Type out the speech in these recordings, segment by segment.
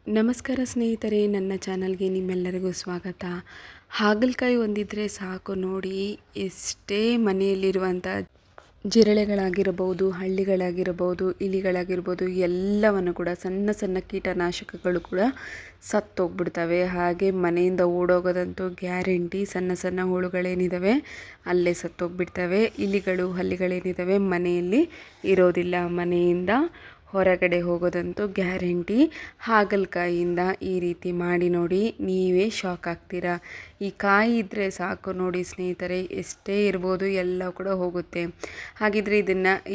ನಮಸ್ಕಾರ ಸ್ನೇಹಿತರೆ, ನನ್ನ ಚಾನಲ್ಗೆ ನಿಮ್ಮೆಲ್ಲರಿಗೂ ಸ್ವಾಗತ. ಹಾಗಲಕಾಯಿ ಒಂದಿದ್ರೆ ಸಾಕು ನೋಡಿ, ಎಷ್ಟೇ ಮನೆಯಲ್ಲಿರುವಂಥ ಜಿರಳೆಗಳಾಗಿರಬಹುದು, ಹಳ್ಳಿಗಳಾಗಿರಬಹುದು, ಇಲಿಗಳಾಗಿರ್ಬೋದು, ಎಲ್ಲವನ್ನು ಕೂಡ ಸಣ್ಣ ಸಣ್ಣ ಕೀಟನಾಶಕಗಳು ಕೂಡ ಸತ್ತೋಗ್ಬಿಡ್ತವೆ. ಹಾಗೆ ಮನೆಯಿಂದ ಓಡೋಗೋದಂತೂ ಗ್ಯಾರಂಟಿ. ಸಣ್ಣ ಸಣ್ಣ ಹುಳುಗಳೇನಿದ್ದಾವೆ ಅಲ್ಲೇ ಸತ್ತೋಗ್ಬಿಡ್ತವೆ. ಇಲಿಗಳು ಹಲ್ಲಿಗಳೇನಿದ್ದಾವೆ ಮನೆಯಲ್ಲಿ ಇರೋದಿಲ್ಲ. ಮನೆಯಿಂದ ಹೊರಗಡೆ ಹೋಗೋದಂತೂ ಗ್ಯಾರಂಟಿ. ಹಾಗಲಕಾಯಿಯಿಂದ ಈ ರೀತಿ ಮಾಡಿ ನೋಡಿ, ನೀವೇ ಶಾಕ್ ಆಗ್ತೀರಾ. ಈ ಕಾಯಿ ಇದ್ದರೆ ಸಾಕು ನೋಡಿ ಸ್ನೇಹಿತರೆ, ಎಷ್ಟೇ ಇರ್ಬೋದು ಎಲ್ಲ ಕೂಡ ಹೋಗುತ್ತೆ. ಹಾಗಿದ್ರೆ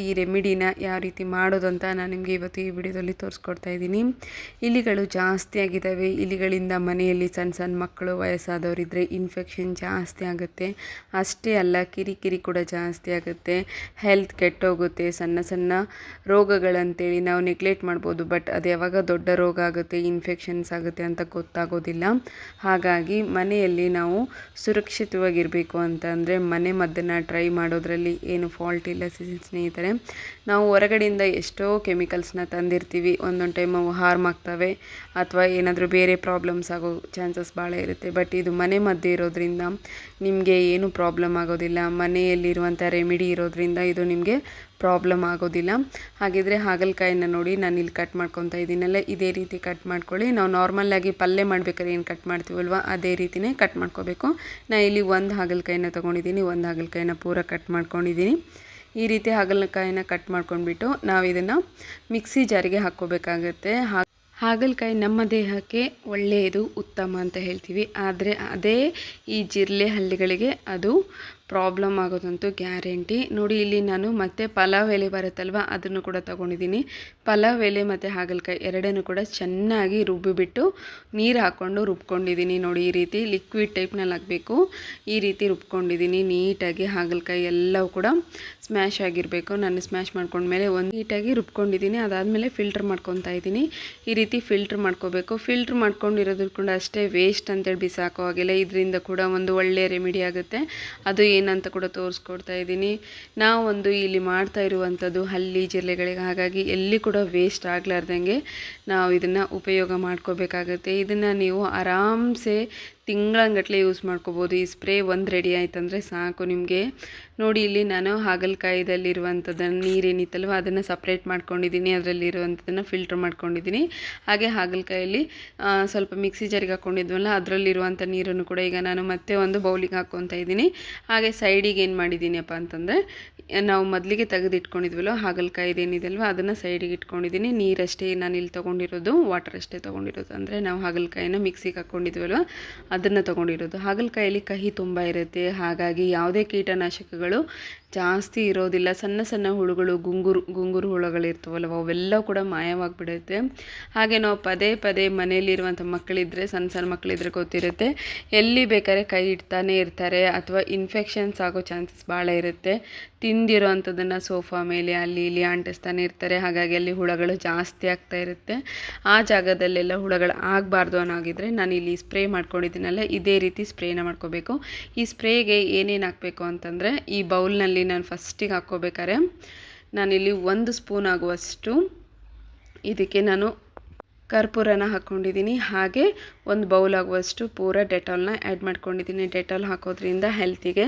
ಈ ರೆಮಿಡಿನ ಯಾವ ರೀತಿ ಮಾಡೋದು ಅಂತ ನಾನು ನಿಮಗೆ ಇವತ್ತು ಈ ವಿಡಿಯೋದಲ್ಲಿ ತೋರಿಸ್ಕೊಡ್ತಾ ಇದ್ದೀನಿ. ಇಲಿಗಳು ಜಾಸ್ತಿ ಆಗಿದ್ದಾವೆ. ಇಲಿಗಳಿಂದ ಮನೆಯಲ್ಲಿ ಸಣ್ಣ ಸಣ್ಣ ಮಕ್ಕಳು, ವಯಸ್ಸಾದವರಿದ್ದರೆ ಇನ್ಫೆಕ್ಷನ್ ಜಾಸ್ತಿ ಆಗುತ್ತೆ. ಅಷ್ಟೇ ಅಲ್ಲ, ಕಿರಿಕಿರಿ ಕೂಡ ಜಾಸ್ತಿ ಆಗುತ್ತೆ. ಹೆಲ್ತ್ ಕೆಟ್ಟೋಗುತ್ತೆ. ಸಣ್ಣ ಸಣ್ಣ ರೋಗಗಳಂತೇಳಿ ನಾವು ನೆಗ್ಲೆಕ್ಟ್ ಮಾಡ್ಬೋದು, ಬಟ್ ಅದು ಯಾವಾಗ ದೊಡ್ಡ ರೋಗ ಆಗುತ್ತೆ, ಇನ್ಫೆಕ್ಷನ್ಸ್ ಆಗುತ್ತೆ ಅಂತ ಗೊತ್ತಾಗೋದಿಲ್ಲ. ಹಾಗಾಗಿ ಮನೆಯಲ್ಲಿ ನಾವು ಸುರಕ್ಷಿತವಾಗಿರಬೇಕು ಅಂತಂದರೆ ಮನೆ ಮದ್ದನ್ನು ಟ್ರೈ ಮಾಡೋದ್ರಲ್ಲಿ ಏನು ಫಾಲ್ಟ್ ಇಲ್ಲ ಸ್ನೇಹಿತರೆ. ನಾವು ಹೊರಗಡೆಯಿಂದ ಎಷ್ಟೋ ಕೆಮಿಕಲ್ಸ್ನ ತಂದಿರ್ತೀವಿ. ಒಂದೊಂದು ಟೈಮ್ ಅವು ಹಾರ್ಮ್ ಆಗ್ತವೆ ಅಥವಾ ಏನಾದರೂ ಬೇರೆ ಪ್ರಾಬ್ಲಮ್ಸ್ ಆಗೋ ಚಾನ್ಸಸ್ ಭಾಳ ಇರುತ್ತೆ. ಬಟ್ ಇದು ಮನೆ ಮದ್ದು ಇರೋದ್ರಿಂದ ನಿಮಗೆ ಏನು ಪ್ರಾಬ್ಲಮ್ ಆಗೋದಿಲ್ಲ. ಮನೆಯಲ್ಲಿರುವಂಥ ರೆಮಿಡಿ ಇರೋದ್ರಿಂದ ಇದು ನಿಮಗೆ ಪ್ರಾಬ್ಲಮ್ ಆಗೋದಿಲ್ಲ. ಹಾಗಿದ್ರೆ ಹಾಗಲಕಾಯಿನ ನೋಡಿ, ನಾನು ಇಲ್ಲಿ ಕಟ್ ಮಾಡ್ಕೊತಾ ಇದ್ದೀನಲ್ಲ, ಇದೇ ರೀತಿ ಕಟ್ ಮಾಡ್ಕೊಳ್ಳಿ. ನಾವು ನಾರ್ಮಲ್ಲಾಗಿ ಪಲ್ಯ ಮಾಡ್ಬೇಕಾದ್ರೆ ಏನು ಕಟ್ ಮಾಡ್ತೀವಲ್ವ ಅದೇ ರೀತಿಯೇ ಕಟ್ ಮಾಡ್ಕೋಬೇಕು. ನಾನು ಇಲ್ಲಿ ಒಂದು ಹಾಗಲಕಾಯಿನ ತೊಗೊಂಡಿದ್ದೀನಿ, ಒಂದು ಹಾಗಲಕಾಯಿನ ಪೂರ ಕಟ್ ಮಾಡ್ಕೊಂಡಿದ್ದೀನಿ. ಈ ರೀತಿ ಹಾಗಲಕಾಯಿನ ಕಟ್ ಮಾಡ್ಕೊಂಡ್ಬಿಟ್ಟು ನಾವು ಇದನ್ನು ಮಿಕ್ಸಿ ಜಾರಿಗೆ ಹಾಕ್ಕೋಬೇಕಾಗತ್ತೆ. ಹಾಗಲಕಾಯಿ ನಮ್ಮ ದೇಹಕ್ಕೆ ಒಳ್ಳೆಯದು, ಉತ್ತಮ ಅಂತ ಹೇಳ್ತೀವಿ. ಆದರೆ ಅದೇ ಈ ಜಿರಳೆ ಹಳ್ಳಿಗಳಿಗೆ ಅದು ಪ್ರಾಬ್ಲಮ್ ಆಗೋದಂತೂ ಗ್ಯಾರಂಟಿ. ನೋಡಿ, ಇಲ್ಲಿ ನಾನು ಮತ್ತೆ ಪಲಾವ್ ಎಲೆ ಬರುತ್ತಲ್ವ ಅದನ್ನು ಕೂಡ ತೊಗೊಂಡಿದ್ದೀನಿ. ಪಲಾವ್ ಎಲೆ ಮತ್ತು ಹಾಗಲಕಾಯಿ ಎರಡನ್ನೂ ಕೂಡ ಚೆನ್ನಾಗಿ ರುಬ್ಬಿಬಿಟ್ಟು ನೀರು ಹಾಕ್ಕೊಂಡು ರುಬ್ಕೊಂಡಿದ್ದೀನಿ. ನೋಡಿ, ಈ ರೀತಿ ಲಿಕ್ವಿಡ್ ಟೈಪ್ನಲ್ಲಿ ಆಗಬೇಕು. ಈ ರೀತಿ ರುಬ್ಕೊಂಡಿದ್ದೀನಿ ನೀಟಾಗಿ. ಹಾಗಲಕಾಯಿ ಎಲ್ಲವೂ ಕೂಡ ಸ್ಮ್ಯಾಶ್ ಆಗಿರಬೇಕು. ನಾನು ಸ್ಮ್ಯಾಶ್ ಮಾಡ್ಕೊಂಡ್ಮೇಲೆ ಒಂದು ನೀಟಾಗಿ ರುಬ್ಕೊಂಡಿದ್ದೀನಿ. ಅದಾದಮೇಲೆ ಫಿಲ್ಟರ್ ಮಾಡ್ಕೊತಾ ಇದ್ದೀನಿ. ಈ ರೀತಿ ಫಿಲ್ಟ್ರ್ ಮಾಡ್ಕೋಬೇಕು. ಫಿಲ್ಟ್ರ್ ಮಾಡ್ಕೊಂಡಿರೋದು ಕೂಡ ಅಷ್ಟೇ ವೇಸ್ಟ್ ಅಂತೇಳಿ ಬಿಸಾಕೋ ಹಾಗಿಲ್ಲ. ಇದರಿಂದ ಕೂಡ ಒಂದು ಒಳ್ಳೆಯ ರೆಮಿಡಿ ಆಗುತ್ತೆ. ಅದು ಏನಂತ ಕೂಡ ತೋರಿಸ್ಕೊಡ್ತಾ ಇದ್ದೀನಿ. ನಾವೊಂದು ಇಲ್ಲಿ ಮಾಡ್ತಾ ಇರುವಂಥದ್ದು ಹಲ್ಲಿ ಜಿರಳೆಗಳಿಗೆ, ಹಾಗಾಗಿ ಎಲ್ಲಿ ಕೂಡ ವೇಸ್ಟ್ ಆಗಲಾರ್ದಂಗೆ ನಾವು ಇದನ್ನು ಉಪಯೋಗ ಮಾಡ್ಕೋಬೇಕಾಗತ್ತೆ. ಇದನ್ನು ನೀವು ಆರಾಮ್ಸೆ ತಿಂಗಳಂಗಟ್ಟಲೆ ಯೂಸ್ ಮಾಡ್ಕೋಬೋದು. ಈ ಸ್ಪ್ರೇ ಒಂದು ರೆಡಿ ಆಯ್ತಂದರೆ ಸಾಕು ನಿಮಗೆ. ನೋಡಿ, ಇಲ್ಲಿ ನಾನು ಹಾಗಲಕಾಯಿದಲ್ಲಿರುವಂಥದ್ದನ್ನು ನೀರೇನಿತ್ತಲ್ವ ಅದನ್ನು ಸಪ್ರೇಟ್ ಮಾಡ್ಕೊಂಡಿದ್ದೀನಿ. ಅದರಲ್ಲಿರುವಂಥದ್ದನ್ನು ಫಿಲ್ಟ್ರ್ ಮಾಡ್ಕೊಂಡಿದ್ದೀನಿ. ಹಾಗೆ ಹಾಗಲಕಾಯಲ್ಲಿ ಸ್ವಲ್ಪ ಮಿಕ್ಸಿ ಜಾರಿಗೆ ಹಾಕ್ಕೊಂಡಿದ್ವಲ್ಲ ಅದರಲ್ಲಿರುವಂಥ ನೀರನ್ನು ಕೂಡ ಈಗ ನಾನು ಮತ್ತೆ ಒಂದು ಬೌಲಿಗೆ ಹಾಕ್ಕೊತಾ ಇದ್ದೀನಿ. ಹಾಗೆ ಸೈಡಿಗೆ ಏನು ಮಾಡಿದ್ದೀನಿಯಪ್ಪ ಅಂತಂದರೆ, ನಾವು ಮೊದಲಿಗೆ ತೆಗೆದಿಟ್ಕೊಂಡಿದ್ವಲ್ಲ ಹಾಗಲಕಾಯಿದೇನಿದೆಯಲ್ವ ಅದನ್ನು ಸೈಡಿಗೆ ಇಟ್ಕೊಂಡಿದ್ದೀನಿ. ನೀರಷ್ಟೇ ನಾನು ಇಲ್ಲಿ ತೊಗೊಂಡಿರೋದು, ವಾಟರ್ ಅಷ್ಟೇ ತೊಗೊಂಡಿರೋದು. ಅಂದರೆ ನಾವು ಹಾಗಲಕಾಯಿನ ಮಿಕ್ಸಿಗೆ ಹಾಕ್ಕೊಂಡಿದ್ವಲ್ವ ಅದನ್ನು ತೊಗೊಂಡಿರೋದು. ಹಾಗಲಕಾಯಲ್ಲಿ ಕಹಿ ತುಂಬ ಇರುತ್ತೆ. ಹಾಗಾಗಿ ಯಾವುದೇ ಕೀಟನಾಶಕಗಳು ಜಾಸ್ತಿ ಇರೋದಿಲ್ಲ. ಸಣ್ಣ ಸಣ್ಣ ಹುಳುಗಳು, ಗುಂಗುರು ಹುಳುಗಳಿರ್ತವಲ್ವ ಅವೆಲ್ಲ ಕೂಡ ಮಾಯವಾಗಿಬಿಡುತ್ತೆ. ಹಾಗೆ ನಾವು ಪದೇ ಪದೇ ಮನೆಯಲ್ಲಿರುವಂಥ ಮಕ್ಕಳಿದ್ದರೆ, ಸಣ್ಣ ಸಣ್ಣ ಮಕ್ಕಳಿದ್ರೆ ಗೊತ್ತಿರುತ್ತೆ, ಎಲ್ಲಿ ಬೇಕಾದ್ರೆ ಕೈ ಇಡ್ತಾನೆ ಇರ್ತಾರೆ ಅಥವಾ ಇನ್ಫೆಕ್ಷನ್ಸ್ ಆಗೋ ಚಾನ್ಸಸ್ ಭಾಳ ಇರುತ್ತೆ. ತಿಂದಿರೋ ಅಂಥದ್ದನ್ನು ಸೋಫಾ ಮೇಲೆ ಅಲ್ಲಿ ಇಲ್ಲಿ ಅಂಟಿಸ್ತಾನೆ ಇರ್ತಾರೆ. ಹಾಗಾಗಿ ಅಲ್ಲಿ ಹುಳುಗಳು ಜಾಸ್ತಿ ಆಗ್ತಾ ಇರುತ್ತೆ. ಆ ಜಾಗದಲ್ಲೆಲ್ಲ ಹುಳುಗಳು ಆಗಬಾರ್ದು ಅನ್ನೋಗಿದ್ರೆ ನಾನು ಇಲ್ಲಿ ಸ್ಪ್ರೇ ಮಾಡ್ಕೊಂಡಿದ್ದೀನಲ್ಲ, ಇದೇ ರೀತಿ ಸ್ಪ್ರೇನ ಮಾಡ್ಕೋಬೇಕು. ಈ ಸ್ಪ್ರೇಗೆ ಏನೇನು ಹಾಕಬೇಕು ಅಂತಂದರೆ, ಈ ಬೌಲ್ನಲ್ಲಿ ನಾನು ಫಸ್ಟಿಗೆ ಹಾಕ್ಕೋಬೇಕಾದ್ರೆ ನಾನಿಲ್ಲಿ 1 ಸ್ಪೂನ್ ಆಗುವಷ್ಟು ಇದಕ್ಕೆ ನಾನು ಕರ್ಪೂರನ ಹಾಕ್ಕೊಂಡಿದ್ದೀನಿ. ಹಾಗೆ 1 ಬೌಲ್ ಆಗುವಷ್ಟು ಪೂರ ಡೆಟಾಲ್ನ ಆ್ಯಡ್ ಮಾಡ್ಕೊಂಡಿದ್ದೀನಿ. ಡೆಟಾಲ್ ಹಾಕೋದ್ರಿಂದ ಹೆಲ್ತಿಗೆ,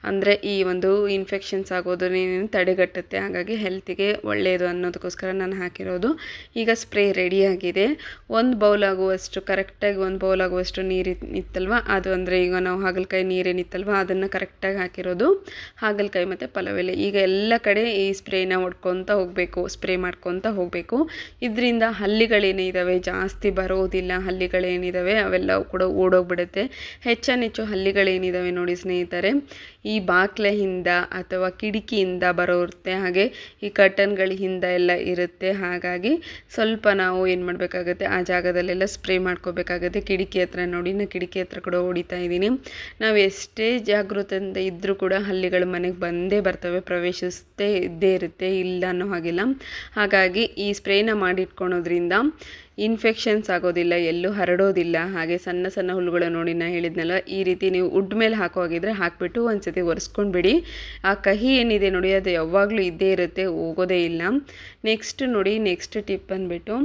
ಅಂದರೆ ಈ ಒಂದು ಇನ್ಫೆಕ್ಷನ್ಸ್ ಆಗೋದನ್ನೇನು ತಡೆಗಟ್ಟುತ್ತೆ. ಹಾಗಾಗಿ ಹೆಲ್ತಿಗೆ ಒಳ್ಳೆಯದು ಅನ್ನೋದಕ್ಕೋಸ್ಕರ ನಾನು ಹಾಕಿರೋದು. ಈಗ ಸ್ಪ್ರೇ ರೆಡಿಯಾಗಿದೆ. 1 ಬೌಲ್ ಆಗುವಷ್ಟು, ಕರೆಕ್ಟಾಗಿ 1 ಬೌಲ್ ಆಗುವಷ್ಟು ನೀರು ಇತ್ತಲ್ವ ಅದು, ಅಂದರೆ ಈಗ ನಾವು ಹಾಗಲಕಾಯಿ ನೀರೇನಿತ್ತಲ್ವ ಅದನ್ನು ಕರೆಕ್ಟಾಗಿ ಹಾಕಿರೋದು. ಹಾಗಲಕಾಯಿ ಮತ್ತು ಪಲಾವ್ ಎಲೆ ಈಗ ಎಲ್ಲ ಕಡೆ ಈ ಸ್ಪ್ರೇನ ಹೊಡ್ಕೊತ ಹೋಗಬೇಕು, ಸ್ಪ್ರೇ ಮಾಡ್ಕೊತ ಹೋಗಬೇಕು. ಇದರಿಂದ ಹಲ್ಲಿಗಳೇನೇ ಇದ್ದಾವೆ ಜಾಸ್ತಿ ಬರೋದಿಲ್ಲ. ಹಲ್ಲಿಗಳೇನಿದ್ದಾವೆ ಅವೆಲ್ಲವೂ ಕೂಡ ಓಡೋಗ್ಬಿಡುತ್ತೆ. ಹೆಚ್ಚು ಹಲ್ಲಿಗಳೇನಿದ್ದಾವೆ ನೋಡಿ ಸ್ನೇಹಿತರೆ, ಈ ಬಾಕ್ಲೆಯಿಂದ ಅಥವಾ ಕಿಟಕಿಯಿಂದ ಬರೋರುತ್ತೆ. ಹಾಗೆ ಈ ಕರ್ಟನ್ಗಳ ಹಿಂದೆ ಎಲ್ಲ ಇರುತ್ತೆ. ಹಾಗಾಗಿ ಸ್ವಲ್ಪ ನಾವು ಏನು ಮಾಡಬೇಕಾಗುತ್ತೆ, ಆ ಜಾಗದಲ್ಲೆಲ್ಲ ಸ್ಪ್ರೇ ಮಾಡ್ಕೋಬೇಕಾಗುತ್ತೆ. ಕಿಟಕಿ ಹತ್ರ ನೋಡಿ, ನಾನು ಕಿಟಕಿ ಹತ್ರ ಕೂಡ ಹೊಡಿತಾ ಇದ್ದೀನಿ. ನಾವು ಎಷ್ಟೇ ಜಾಗೃತೆಯಿಂದ ಇದ್ದರೂ ಕೂಡ ಹಲ್ಲಿಗಳು ಮನೆಗೆ ಬಂದೇ ಬರ್ತವೆ, ಪ್ರವೇಶಿಸ್ತೇ ಇದ್ದೇ ಇರುತ್ತೆ, ಇಲ್ಲ ಅನ್ನೋ ಹಾಗಿಲ್ಲ. ಹಾಗಾಗಿ ಈ ಸ್ಪ್ರೇನ ಮಾಡಿಟ್ಕೊಳೋದ್ರಿಂದ ಇನ್ಫೆಕ್ಷನ್ಸ್ ಆಗೋದಿಲ್ಲ, ಎಲ್ಲೂ ಹರಡೋದಿಲ್ಲ. ಹಾಗೆ ಸಣ್ಣ ಸಣ್ಣ ಹುಳುಗಳು ನೋಡಿ ನಾನು ಹೇಳಿದ್ನಲ್ಲ, ಈ ರೀತಿ ನೀವು ವುಡ್ ಮೇಲೆ ಹಾಕೋಗಿದ್ರೆ ಹಾಕಿಬಿಟ್ಟು ಒಂದ್ಸತಿ ಒರೆಸ್ಕೊಂಡ್ಬಿಡಿ. ಆ ಕಹಿ ಏನಿದೆ ನೋಡಿ ಅದು ಯಾವಾಗಲೂ ಇದ್ದೇ ಇರುತ್ತೆ, ಹೋಗೋದೇ ಇಲ್ಲ. ನೆಕ್ಸ್ಟ್ ನೋಡಿ, ನೆಕ್ಸ್ಟ್ ಟಿಪ್ ಬಂದುಬಿಟ್ಟು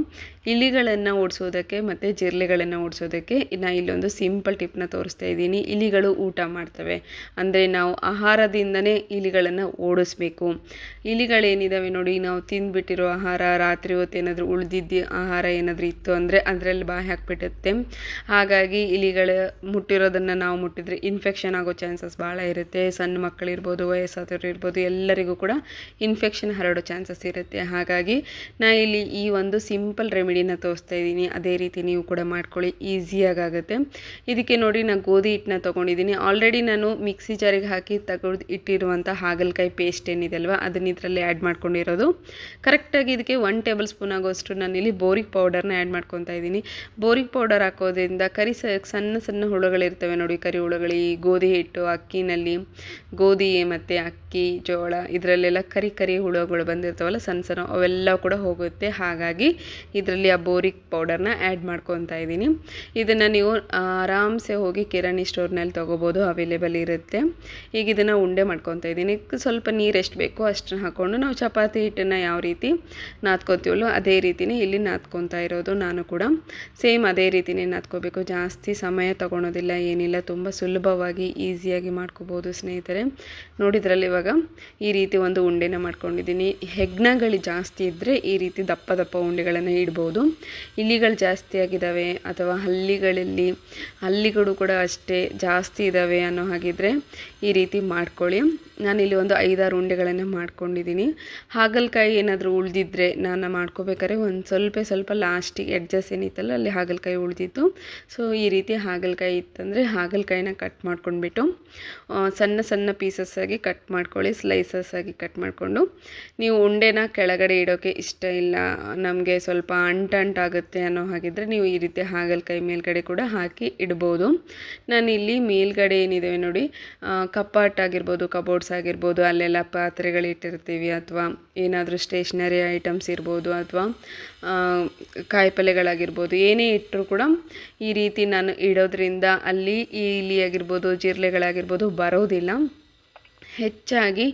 ಇಲಿಗಳನ್ನು ಓಡಿಸೋದಕ್ಕೆ ಮತ್ತು ಜಿರಳೆಗಳನ್ನು ಓಡಿಸೋದಕ್ಕೆ ನಾನು ಇಲ್ಲೊಂದು ಸಿಂಪಲ್ ಟಿಪ್ನ ತೋರಿಸ್ತಾ ಇದ್ದೀನಿ. ಇಲಿಗಳು ಊಟ ಮಾಡ್ತವೆ, ಅಂದರೆ ನಾವು ಆಹಾರದಿಂದನೇ ಇಲಿಗಳನ್ನು ಓಡಿಸ್ಬೇಕು. ಇಲಿಗಳೇನಿದ್ದಾವೆ ನೋಡಿ, ನಾವು ತಿಂದುಬಿಟ್ಟಿರೋ ಆಹಾರ, ರಾತ್ರಿ ಹೊತ್ತು ಏನಾದರೂ ಉಳಿದಿದ್ದು ಆಹಾರ ಏನಾದರೂ ಇತ್ತು ಅಂದರೆ ಅದರಲ್ಲಿ ಬಾಯಿ ಹಾಕಿಬಿಡುತ್ತೆ. ಹಾಗಾಗಿ ಇಲಿಗಳು ಮುಟ್ಟಿರೋದನ್ನು ನಾವು ಮುಟ್ಟಿದರೆ ಇನ್ಫೆಕ್ಷನ್ ಆಗೋ ಚಾನ್ಸಸ್ ಭಾಳ ಇರುತ್ತೆ. ಸಣ್ಣ ಮಕ್ಕಳಿರ್ಬೋದು, ವಯಸ್ಸಾದವರು ಇರ್ಬೋದು, ಎಲ್ಲರಿಗೂ ಕೂಡ ಇನ್ಫೆಕ್ಷನ್ ಹರಡೋ ಚಾನ್ಸಸ್ ಇರುತ್ತೆ. ಹಾಗಾಗಿ ನಾನು ಇಲ್ಲಿ ಈ ಒಂದು ಸಿಂಪಲ್ ರೆಮಿಡಿನ ತೋರಿಸ್ತಾ ಇದ್ದೀನಿ. ಅದೇ ರೀತಿ ನೀವು ಕೂಡ ಮಾಡ್ಕೊಳ್ಳಿ, ಈಸಿಯಾಗುತ್ತೆ. ಇದಕ್ಕೆ ನೋಡಿ ನಾನು ಗೋಧಿ ಹಿಟ್ಟನ್ನ ತೊಗೊಂಡಿದ್ದೀನಿ. ಆಲ್ರೆಡಿ ನಾನು ಮಿಕ್ಸಿ ಜಾರಿಗೆ ಹಾಕಿ ತೆಗೆದು ಇಟ್ಟಿರುವಂಥ ಹಾಗಲಕಾಯಿ ಪೇಸ್ಟ್ ಏನಿದೆ ಅಲ್ವಾ, ಅದನ್ನ ಇದರಲ್ಲಿ ಆ್ಯಡ್ ಮಾಡ್ಕೊಂಡಿರೋದು. ಕರೆಕ್ಟಾಗಿ ಇದಕ್ಕೆ 1 ಟೇಬಲ್ ಸ್ಪೂನ್ ಆಗೋಷ್ಟು ನಾನಿಲ್ಲಿ ಬೋರಿಕ್ ಪೌಡರ್ನ ಆ್ಯಡ್ ಮಾಡ್ಕೊತಾ ಇದ್ದೀನಿ. ಬೋರಿಕ್ ಪೌಡರ್ ಹಾಕೋದ್ರಿಂದ ಸಣ್ಣ ಸಣ್ಣ ಹುಳುಗಳಿರ್ತವೆ ನೋಡಿ, ಕರಿ ಹುಳುಗಳು. ಈ ಗೋಧಿ ಹಿಟ್ಟು, ಅಕ್ಕಿನಲ್ಲಿ ಗೋಧಿ ಮತ್ತು ಅಕ್ಕಿ, ಜೋಳ ಇದರಲ್ಲೆಲ್ಲ ಕರಿ ಹುಳುಗಳು ಬಂದಿರ್ತಾವಲ್ಲ ಸಣ್ಣ ಸಣ್ಣ, ಅವೆಲ್ಲ ಕೂಡ ಹೋಗುತ್ತೆ. ಹಾಗಾಗಿ ಇದರಲ್ಲಿ ಆ ಬೋರಿಕ್ ಪೌಡರ್ನ ಆ್ಯಡ್ ಮಾಡ್ಕೊತಾ ಇದ್ದೀನಿ. ಇದನ್ನು ನೀವು ಆರಾಮ್ಸೆ ಹೋಗಿ ಕಿರಾಣಿ ಸ್ಟೋರ್ನಲ್ಲಿ ತೊಗೋಬೋದು, ಅವೈಲೇಬಲ್ ಇರುತ್ತೆ. ಈಗ ಇದನ್ನು ಉಂಡೆ ಮಾಡ್ಕೊತಾ ಇದ್ದೀನಿ. ಸ್ವಲ್ಪ ನೀರು ಎಷ್ಟು ಬೇಕೋ ಅಷ್ಟನ್ನು ಹಾಕ್ಕೊಂಡು ನಾವು ಚಪಾತಿ ಹಿಟ್ಟನ್ನು ಯಾವ ರೀತಿ ನಾದ್ಕೊತೀವಲ್ಲೋ ಅದೇ ರೀತಿಯೇ ಇಲ್ಲಿ ನಾದ್ಕೊತಾ ಇರೋದು. ನಾನು ಕೂಡ ಸೇಮ್ ಅದೇ ರೀತಿಯೇ ನಾದ್ಕೋಬೇಕು. ಜಾಸ್ತಿ ಸಮಯ ತಗೊಳೋದಿಲ್ಲ, ಏನಿಲ್ಲ, ತುಂಬ ಸುಲಭವಾಗಿ ಈಸಿಯಾಗಿ ಮಾಡ್ಕೋಬೋದು ಸ್ನೇಹಿತರೆ. ನೋಡಿದ್ರಲ್ಲಿ ಇವಾಗ ಈ ರೀತಿ ಒಂದು ಉಂಡೆನ ಮಾಡ್ಕೊಂಡಿದ್ದೀನಿ. ಹೆಗ್ಣಗಳು ಜಾಸ್ತಿ ಇದ್ದರೆ ಈ ರೀತಿ ದಪ್ಪ ದಪ್ಪ ಉಂಡೆಗಳನ್ನು ಇಡ್ಬೋದು. ಇಲಿಗಳು ಜಾಸ್ತಿ ಆಗಿದ್ದಾವೆ ಅಥವಾ ಹಲ್ಲಿಗಳು ಕೂಡ ಅಷ್ಟೇ ಜಾಸ್ತಿ ಇದ್ದಾವೆ ಅನ್ನೋ ಹಾಗಿದ್ರೆ ಈ ರೀತಿ ಮಾಡ್ಕೊಳ್ಳಿ. ನಾನಿಲ್ಲಿ ಒಂದು 5-6 ಉಂಡೆಗಳನ್ನು ಮಾಡ್ಕೊಂಡಿದ್ದೀನಿ. ಹಾಗಲಕಾಯಿ ಏನಾದರೂ ಉಳಿದಿದ್ರೆ ನಾನು ಮಾಡ್ಕೋಬೇಕಾದ್ರೆ ಒಂದು ಸ್ವಲ್ಪ ಲಾಸ್ಟಿಗೆ ಎಡ್ಜಸ್ ಏನಿತ್ತಲ್ಲ ಅಲ್ಲಿ ಹಾಗಲಕಾಯಿ ಉಳಿದಿತ್ತು. ಸೊ ಈ ರೀತಿ ಹಾಗಲಕಾಯಿ ಇತ್ತಂದರೆ ಹಾಗಲಕಾಯಿನ ಕಟ್ ಮಾಡ್ಕೊಂಡ್ಬಿಟ್ಟು ಸಣ್ಣ ಸಣ್ಣ ಪೀಸಸ್ ಆಗಿ ಕಟ್ ಮಾಡ್ಕೊಳ್ಳಿ. ಸ್ಲೈಸಸ್ ಆಗಿ ಕಟ್ ಮಾಡಿಕೊಂಡು ನೀವು ಉಂಡೆನ ಕೆಳಗಡೆ ಇಡೋಕ್ಕೆ ಇಷ್ಟ ಇಲ್ಲ, ನಮಗೆ ಸ್ವಲ್ಪ ಅಂಟಾಗುತ್ತೆ ಅನ್ನೋ ಹಾಗಿದ್ರೆ ನೀವು ಈ ರೀತಿ ಹಾಗಲಕಾಯಿ ಮೇಲ್ಗಡೆ ಕೂಡ ಹಾಕಿ ಇಡ್ಬೋದು. ನಾನಿಲ್ಲಿ ಮೇಲ್ಗಡೆ ಏನಿದೆ ನೋಡಿ, ಕಪಾಟ್ ಆಗಿರ್ಬೋದು, ಕಬೋರ್ಡ್ಸ್ ಆಗಿರ್ಬೋದು, ಅಲ್ಲೆಲ್ಲ ಪಾತ್ರೆಗಳಿಟ್ಟಿರ್ತೀವಿ ಅಥವಾ ಏನಾದರೂ ಸ್ಟೇಷ್ನರಿ ಐಟಮ್ಸ್ ಇರ್ಬೋದು ಅಥವಾ ಕಾಯಿಪಲ್ಯಗಳಾಗಿರ್ಬೋದು, ಏನೇ ಇಟ್ಟರೂ ಕೂಡ ಈ ರೀತಿ ನಾನು ಇಡೋದ್ರಿಂದ ಅಲ್ಲಿ ಈ ಇಲಿ ಆಗಿರ್ಬೋದು, ಜಿರಳೆಗಳಾಗಿರ್ಬೋದು ಬರೋದಿಲ್ಲ. ಹೆಚ್ಚಾಗಿ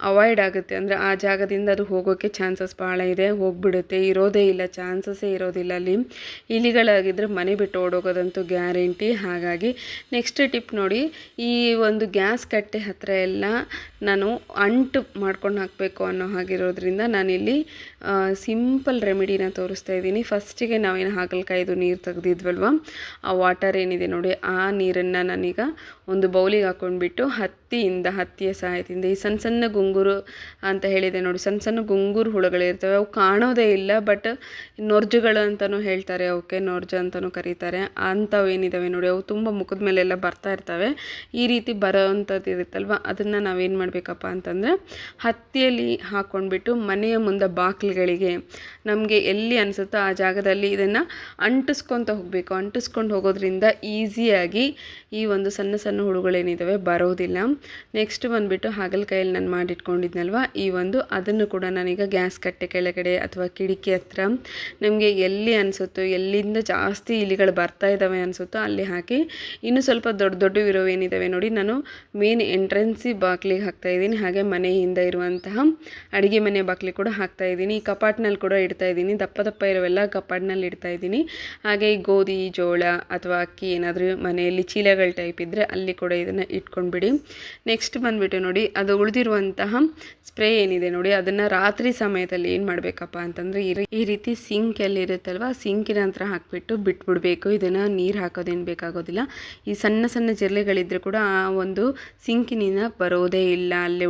ಅವಾಯ್ಡ್ ಆಗುತ್ತೆ, ಅಂದರೆ ಆ ಜಾಗದಿಂದ ಅದು ಹೋಗೋಕ್ಕೆ ಚಾನ್ಸಸ್ ಭಾಳ ಇದೆ. ಹೋಗಿಬಿಡುತ್ತೆ, ಇರೋದೇ ಇಲ್ಲ, ಚಾನ್ಸಸ್ಸೇ ಇರೋದಿಲ್ಲ. ಅಲ್ಲಿ ಇಲಿಗಳಾಗಿದ್ದರೆ ಮನೆ ಬಿಟ್ಟು ಓಡೋಗೋದಂತೂ ಗ್ಯಾರಂಟಿ. ಹಾಗಾಗಿ ನೆಕ್ಸ್ಟ್ ಟಿಪ್ ನೋಡಿ, ಈ ಒಂದು ಗ್ಯಾಸ್ ಕಟ್ಟೆ ಹತ್ತಿರ ಎಲ್ಲ ನಾನು ಅಂಟು ಮಾಡ್ಕೊಂಡು ಹಾಕಬೇಕು ಅನ್ನೋ ಹಾಗಿರೋದ್ರಿಂದ ನಾನಿಲ್ಲಿ ಸಿಂಪಲ್ ರೆಮಿಡಿನ ತೋರಿಸ್ತಾ ಇದ್ದೀನಿ. ಫಸ್ಟಿಗೆ ನಾವೇನು ಹಾಗಲಕಾಯ್ದು ನೀರು ತೆಗೆದಿದ್ವಲ್ವ, ಆ ವಾಟರ್ ಏನಿದೆ ನೋಡಿ, ಆ ನೀರನ್ನು ನಾನೀಗ ಒಂದು ಬೌಲಿಗೆ ಹಾಕ್ಕೊಂಡ್ಬಿಟ್ಟು ಹತ್ತಿಯ ಸಹಾಯದಿಂದ ಈ ಸಣ್ಣ ಸಣ್ಣ ಗುಂಗುರು ಅಂತ ಹೇಳಿದೆ ನೋಡಿ, ಸಣ್ಣ ಸಣ್ಣ ಗುಂಗುರು ಹುಳುಗಳಿರ್ತವೆ. ಅವು ಕಾಣೋದೇ ಇಲ್ಲ, ಬಟ್ ನೊರ್ಜುಗಳು ಅಂತಲೂ ಹೇಳ್ತಾರೆ, ಅವಕ್ಕೆ ನೊರ್ಜು ಅಂತಲೂ ಕರೀತಾರೆ. ಅಂಥವು ಏನಿದ್ದಾವೆ ನೋಡಿ, ಅವು ತುಂಬ ಮುಖದ ಮೇಲೆಲ್ಲ ಬರ್ತಾ ಇರ್ತವೆ. ಈ ರೀತಿ ಬರೋ ಅಂಥದ್ದು ಇರುತ್ತಲ್ವ, ಅದನ್ನು ನಾವೇನು ಮಾಡಬೇಕಪ್ಪ ಅಂತಂದರೆ ಹತ್ತಿಯಲ್ಲಿ ಹಾಕ್ಕೊಂಡ್ಬಿಟ್ಟು ಮನೆಯ ಮುಂದೆ ಬಾಗಿಲುಗಳಿಗೆ ನಮಗೆ ಎಲ್ಲಿ ಅನಿಸುತ್ತೋ ಆ ಜಾಗದಲ್ಲಿ ಇದನ್ನು ಅಂಟಿಸ್ಕೊತ ಹೋಗಬೇಕು. ಅಂಟಿಸ್ಕೊಂಡು ಹೋಗೋದ್ರಿಂದ ಈಸಿಯಾಗಿ ಈ ಒಂದು ಸಣ್ಣ ಸಣ್ಣ ಹುಳುಗಳೇನಿದ್ದಾವೆ ಬರೋದಿಲ್ಲ. ನೆಕ್ಸ್ಟ್ ಬಂದುಬಿಟ್ಟು ಹಾಗಲಕಾಯಲ್ಲಿ ನಾನು ಮಾಡಿಟ್ಕೊಂಡಿದ್ನಲ್ವ, ಅದನ್ನು ಕೂಡ ನಾನೀಗ ಗ್ಯಾಸ್ ಕಟ್ಟೆ ಕೆಳಗಡೆ ಅಥವಾ ಕಿಟಕಿ ಹತ್ರ ನಮಗೆ ಎಲ್ಲಿ ಅನಿಸುತ್ತೋ, ಎಲ್ಲಿಂದ ಜಾಸ್ತಿ ಇಲಿಗಳು ಬರ್ತಾ ಇದ್ದಾವೆ ಅನಿಸುತ್ತೋ ಅಲ್ಲಿ ಹಾಕಿ, ಇನ್ನು ಸ್ವಲ್ಪ ದೊಡ್ಡ ಇರೋವೇನಿದ್ದಾವೆ ನೋಡಿ, ನಾನು ಮೇನ್ ಎಂಟ್ರೆನ್ಸಿ ಬಾಗಿಲಿಗೆ ಹಾಕ್ತಾಯಿದ್ದೀನಿ. ಹಾಗೆ ಮನೆಯಿಂದ ಇರುವಂತಹ ಅಡುಗೆ ಮನೆ ಬಾಗಿಲಿಗೆ ಕೂಡ ಹಾಕ್ತಾಯಿದ್ದೀನಿ. ಈ ಕಪಾಟ್ನಲ್ಲಿ ಕೂಡ ಇಡ್ತಾಯಿದ್ದೀನಿ, ದಪ್ಪ ಇರೋವೆಲ್ಲ ಕಪಾಟ್ನಲ್ಲಿ ಇಡ್ತಾಯಿದ್ದೀನಿ. ಹಾಗೆ ಈ ಗೋಧಿ, ಜೋಳ ಅಥವಾ ಅಕ್ಕಿ ಏನಾದರೂ ಮನೆಯಲ್ಲಿ ಚೀಲಗಳ ಟೈಪ್ ಇದ್ದರೆ ಅಲ್ಲಿ ಕೂಡ ಇದನ್ನು ಇಟ್ಕೊಂಡ್ಬಿಡಿ. ನೆಕ್ಸ್ಟ್ ಬಂದುಬಿಟ್ಟು ನೋಡಿ, ಅದು ಉಳಿದಿರುವಂತಹ ಸ್ಪ್ರೇ ಏನಿದೆ ನೋಡಿ, ಅದನ್ನು ರಾತ್ರಿ ಸಮಯದಲ್ಲಿ ಏನು ಮಾಡಬೇಕಪ್ಪ ಅಂತಂದರೆ ಈ ರೀತಿ ಸಿಂಕಲ್ಲಿ ಇರುತ್ತಲ್ವ, ಸಿಂಕಿನ ಹತ್ರ ಹಾಕಿಬಿಟ್ಟು ಬಿಟ್ಬಿಡಬೇಕು. ಇದನ್ನು ನೀರು ಹಾಕೋದೇನು ಬೇಕಾಗೋದಿಲ್ಲ. ಈ ಸಣ್ಣ ಜಿರಳೆಗಳಿದ್ದರೆ ಕೂಡ ಆ ಒಂದು ಸಿಂಕಿನಿಂದ ಬರೋದೇ ಇಲ್ಲ, ಅಲ್ಲೇ